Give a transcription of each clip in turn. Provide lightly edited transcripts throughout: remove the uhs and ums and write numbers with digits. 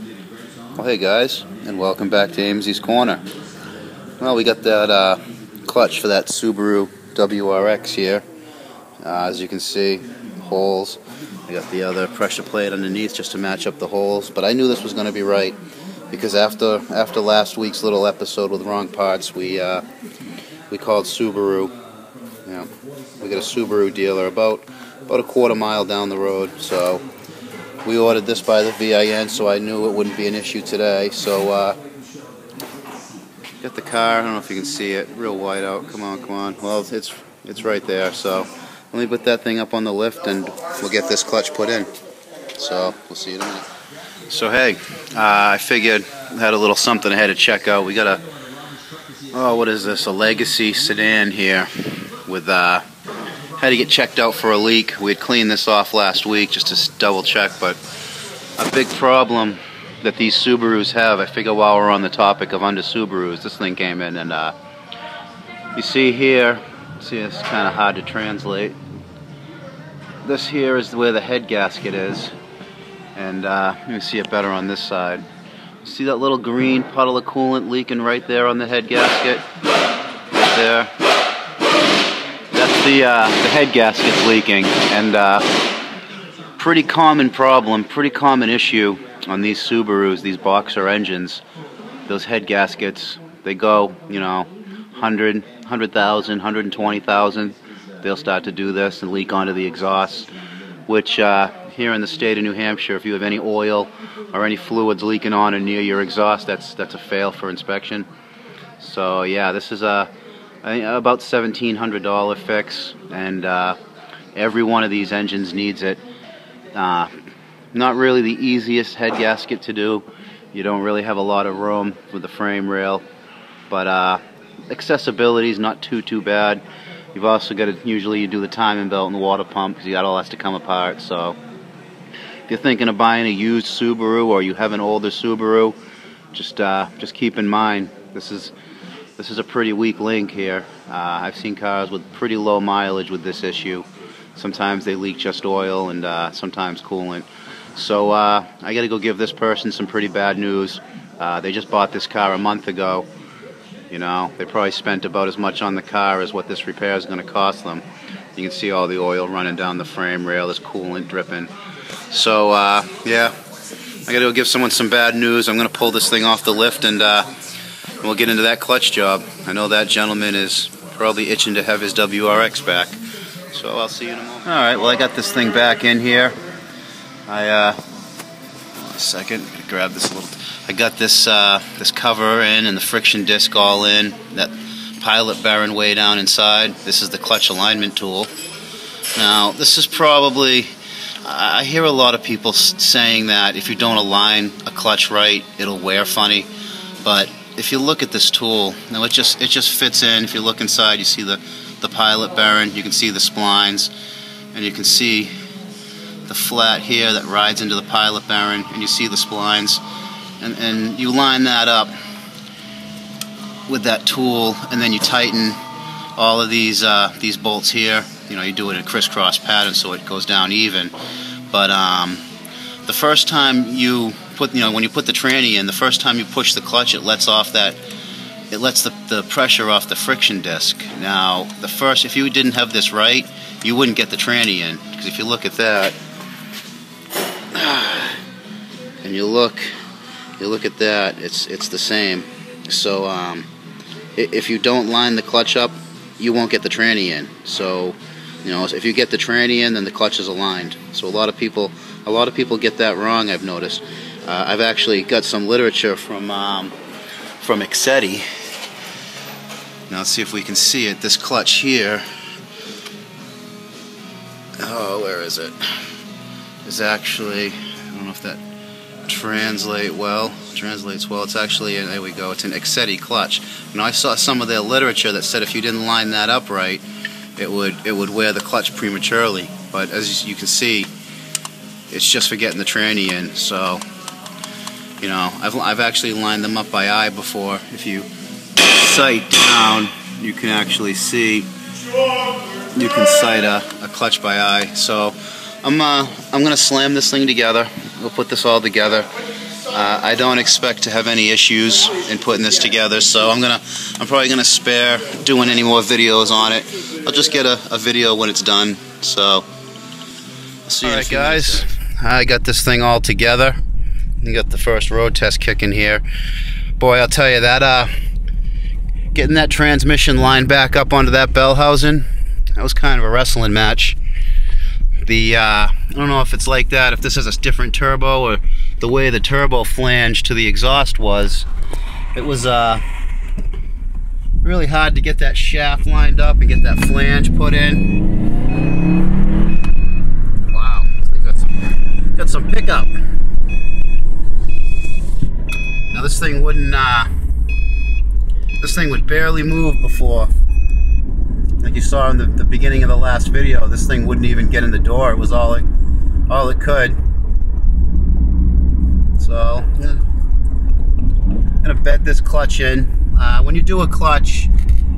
Well, hey guys, and welcome back to Ames's Corner. Well, we got that clutch for that Subaru WRX here. As you can see, holes. I got the other pressure plate underneath just to match up the holes. But I knew this was going to be right because after last week's little episode with wrong parts, we called Subaru. Yeah, we got a Subaru dealer about a quarter mile down the road. So we ordered this by the VIN, so I knew it wouldn't be an issue today. So got the car. I don't know if you can see it, real wide out. Come on. Well, it's right there. So let me put that thing up on the lift, and we'll get this clutch put in. So we'll see you in a minute. So hey, I figured I had a little something I had to check out. We got what is this? A Legacy sedan here with had to get checked out for a leak. We had cleaned this off last week just to double check, but a big problem that these Subarus have, I figure while we're on the topic of under Subarus, this thing came in and you see here, it's kind of hard to translate. This here is where the head gasket is, and you can see it better on this side. See that little green puddle of coolant leaking right there on the head gasket? Right there. That's the head gasket's leaking, and pretty common problem, pretty common issue on these Subarus, these boxer engines. Those head gaskets, they go, 100,000, 120,000. They'll start to do this and leak onto the exhaust, which here in the state of New Hampshire, if you have any oil or any fluids leaking on or near your exhaust, that's a fail for inspection. So yeah, this is about $1,700 fix, and every one of these engines needs it. Not really the easiest head gasket to do. You don't really have a lot of room with the frame rail, but accessibility is not too bad. You've also got to, usually you do the timing belt and the water pump because you got all that to come apart. So if you're thinking of buying a used Subaru or you have an older Subaru, just keep in mind this is a pretty weak link here. I've seen cars with pretty low mileage with this issue. Sometimes they leak just oil and sometimes coolant. So I got to go give this person some pretty bad news. They just bought this car a month ago. They probably spent about as much on the car as what this repair is going to cost them. You can see all the oil running down the frame rail, this coolant dripping. So yeah, I got to go give someone some bad news. I'm going to pull this thing off the lift, and we'll get into that clutch job. I know that gentleman is probably itching to have his WRX back. So I'll see you in a moment. Alright, well, I got this thing back in here. Hold on a second, I'm gonna grab this little. I got this this cover in and the friction disc all in. That pilot bearing way down inside. This is the clutch alignment tool. Now, this is probably. I hear a lot of people saying that if you don't align a clutch right, it'll wear funny. But if you look at this tool, now it just fits in. If you look inside, you see the pilot bearing, you can see the splines, and you can see the flat here that rides into the pilot bearing, and you see the splines, and you line that up with that tool, and then you tighten all of these bolts here. You do it in a crisscross pattern so it goes down even. But the first time you put, when you put the tranny in, the first time you push the clutch, it lets the pressure off the friction disc. Now, if you didn't have this right, you wouldn't get the tranny in, because if you look at that, and you look at that, it's the same. So if you don't line the clutch up, you won't get the tranny in. So if you get the tranny in, then the clutch is aligned. So a lot of people get that wrong, I've noticed. I've actually got some literature from Excetti. Now let's see if we can see it. This clutch here, where is it? Is actually, I don't know if that translates well. It's actually, there we go, it's an Excetti clutch. Now I saw some of their literature that said if you didn't line that up right, it would wear the clutch prematurely. But as you can see, it's just for getting the tranny in. So I've actually lined them up by eye before. If you sight down, you can actually see. You can sight a clutch by eye. So I'm gonna slam this thing together. We'll put this all together, I don't expect to have any issues in putting this together, so I'm probably gonna spare doing any more videos on it. I'll just get a video when it's done. So I'll see you. Alright guys, I got this thing all together. You got the first road test kicking here. Boy, I'll tell you that getting that transmission line back up onto that bell housing, that was kind of a wrestling match. I don't know if it's like that, if this has a different turbo, or the way the turbo flange to the exhaust was. It was really hard to get that shaft lined up and get that flange put in. Wow, they got some pickup. Now this thing wouldn't, this thing would barely move before. Like you saw in the beginning of the last video, this thing wouldn't even get in the door. It was all it could. So I'm gonna bed this clutch in. When you do a clutch,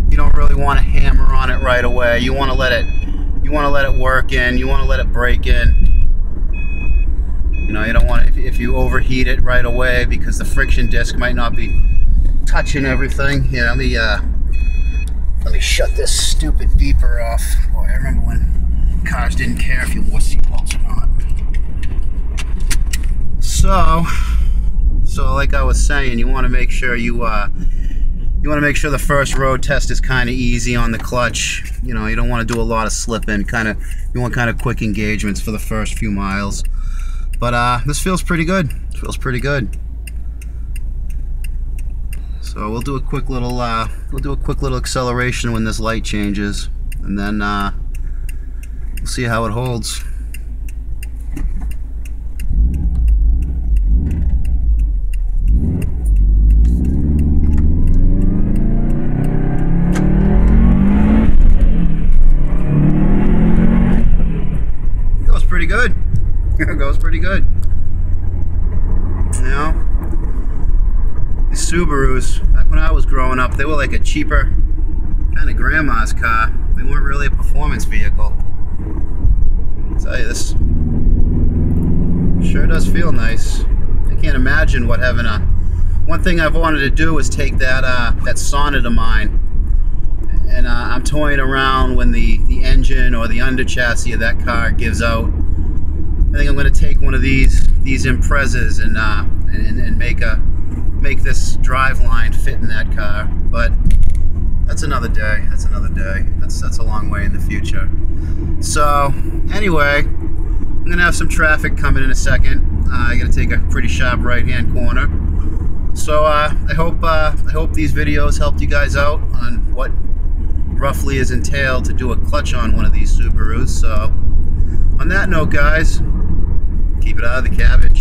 you don't really want to hammer on it right away. You want to let it work in. You want to let it break in. You know, you don't want to, if you overheat it right away, because the friction disc might not be touching everything. Here, let me shut this stupid beeper off. Boy, I remember when cars didn't care if you wore seatbelts or not. So like I was saying, you want to make sure the first road test is kind of easy on the clutch. You know, you don't want to do a lot of slipping. You want kind of quick engagements for the first few miles. But this feels pretty good. It feels pretty good. So we'll do a quick little acceleration when this light changes, and then we'll see how it holds. Goes pretty good. It goes pretty good. You know, these Subarus, back when I was growing up, they were like a cheaper kind of grandma's car. They weren't really a performance vehicle. I'll tell you, this sure does feel nice. I can't imagine what having a... One thing I've wanted to do is take that Sonnet of mine, and I'm toying around when the engine or the under chassis of that car gives out. I think I'm going to take one of these Imprezas and make this drive line fit in that car. But that's another day. That's another day. That's a long way in the future. So anyway, I'm going to have some traffic coming in a second. I got to take a pretty sharp right-hand corner. So I hope these videos helped you guys out on what roughly is entailed to do a clutch on one of these Subarus. So on that note, guys, keep it out of the cabbage.